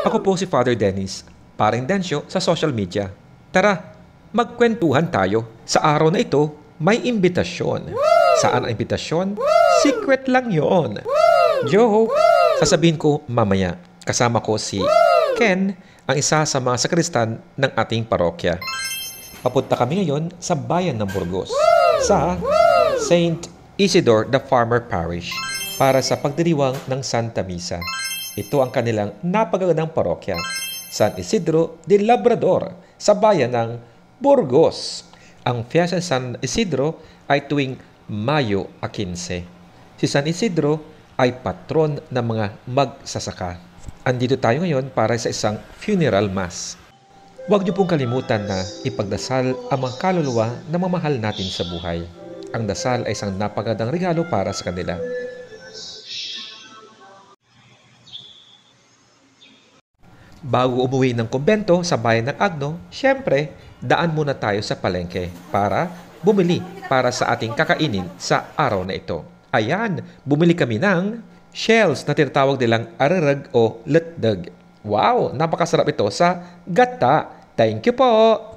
Ako po si Father Dennis, paring Densyo sa social media. Tara, magkwentuhan tayo. Sa araw na ito, may imbitasyon. Saan ang imbitasyon? Secret lang yon. Joke! Sasabihin ko mamaya. Kasama ko si Ken, ang isa sa mga sakristan ng ating parokya. Papunta kami ngayon sa bayan ng Burgos, sa Saint Isidore the Farmer Parish, para sa pagdiriwang ng Santa Misa. Ito ang kanilang napagagandang parokya, San Isidro de Labrador, sa bayan ng Burgos. Ang Fiesta San Isidro ay tuwing Mayo 15. Si San Isidro ay patron ng mga magsasaka. Andito tayo ngayon para sa isang funeral mass. Huwag niyo pong kalimutan na ipagdasal ang mga kaluluwa na mamahal natin sa buhay. Ang dasal ay isang napagandang regalo para sa kanila. Bago umuwi ng kumbento sa bayan ng Agno, syempre, daan muna tayo sa palengke para bumili para sa ating kakainin sa araw na ito. Ayan, bumili kami ng shells na tinatawag nilang ararag o letdag. Wow, napakasarap ito sa gata. Thank you po!